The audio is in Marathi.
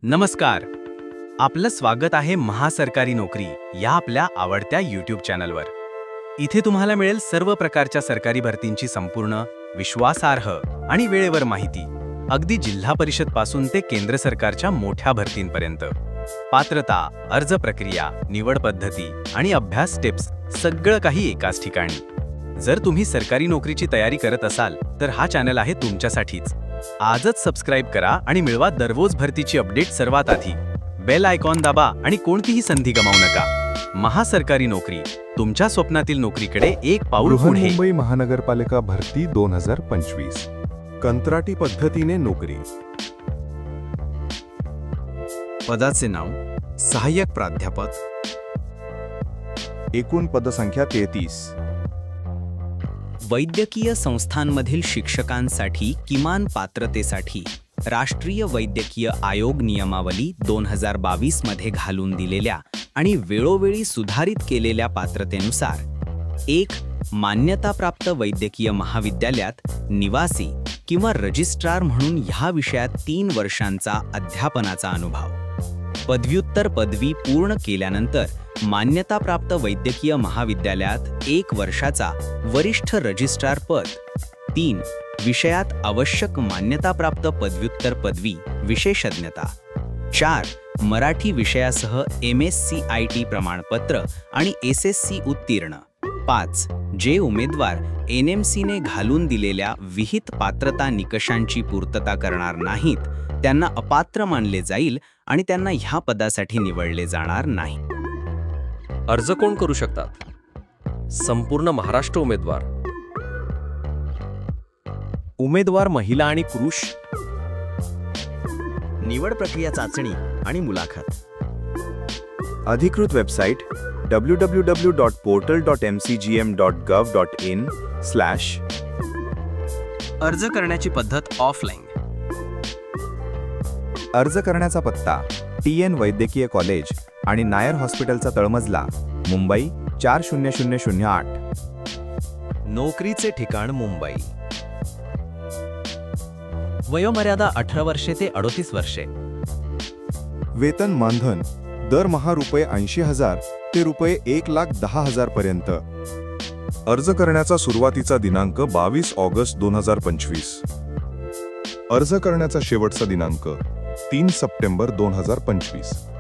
नमस्कार. आपलं स्वागत आहे महासरकारी नोकरी या आपल्या आवडत्या YouTube चॅनलवर. इथे तुम्हाला मिळेल सर्व प्रकारच्या सरकारी भरतींची संपूर्ण, विश्वासार्ह आणि वेळेवर माहिती, अगदी जिल्हा परिषद पासून ते केंद्र सरकारच्या मोठ्या भरतींपर्यंत. पात्रता, अर्ज प्रक्रिया, निवड पद्धती आणि अभ्यास टिप्स सगळं काही एकाच ठिकाणी. जर तुम्ही सरकारी नोकरीची तयारी करत असाल तर हा चॅनल आहे तुमच्यासाठीच. आजच सबस्क्राइब करा आणि मिळवा दररोज भरतीची अपडेट सर्वात आधी. बेल आयकॉन दाबा आणि कोणतीही संधी गमावू नका. महासरकारी नोकरी, तुमच्या स्वप्नातील नोकरीकडे एक पाऊल पुढे. मुंबई महानगरपालिका भरती 2025. कंत्राटी पद्धतीने नोकरी. पदाचे नाव सहाय्यक प्राध्यापक. एकूण पदसंख्या 33. वैद्यकीय संस्थांमधील शिक्षकांसाठी किमान पात्रतेसाठी राष्ट्रीय वैद्यकीय आयोग नियमावली 2022 मध्ये घालून दिलेल्या आणि वेळोवेळी सुधारित केलेल्या पात्रतेनुसार 1. मान्यताप्राप्त वैद्यकीय महाविद्यालयात निवासी किंवा रजिस्ट्रार म्हणून ह्या विषयात 3 वर्षांचा अध्यापनाचा अनुभव. पदव्युत्तर पदवी पूर्ण केल्यानंतर मान्यताप्राप्त वैद्यकीय महाविद्यालयात 1 वर्षाचा वरिष्ठ रजिस्ट्रार पद. 3. विषयात आवश्यक मान्यताप्राप्त पदव्युत्तर पदवी विशेषज्ञता. 4. मराठी विषयासह MSc-IT प्रमाणपत्र आणि SSC उत्तीर्ण. 5. जे उमेदवार NMC-ने घालून दिलेल्या विहित पात्रता निकषांची पूर्तता करणार नाहीत त्यांना अपात्र मानले जाईल आणि त्यांना ह्या पदासाठी निवडले जाणार नाही. अर्ज कोण करू शकतात? संपूर्ण महाराष्ट्र उमेदवार. उमेदवार महिला आणि पुरुष. निवड प्रक्रिया चाचणी आणि मुलाखत. अधिकृत वेबसाईट www.portal.mcgm.gov.in/ अर्ज करण्याची पद्धत ऑफलाईन. अर्ज करण्याचा पत्ता TN वैद्यकीय कॉलेज आणि नायर हॉस्पिटलचा तळमजला, मुंबई 40008. नोकरीचे ठिकाण मुंबई. वयोमर्यादा 18 वर्षे ते 38 वर्षे. वेतन मानधन दरमहा ₹80,000 ते ₹1,10,000 पर्यंत. अर्ज करण्याचा सुरुवातीचा दिनांक 22 ऑगस्ट 2025. अर्ज करण्याचा शेवटचा दिनांक 3 सप्टेंबर 2025.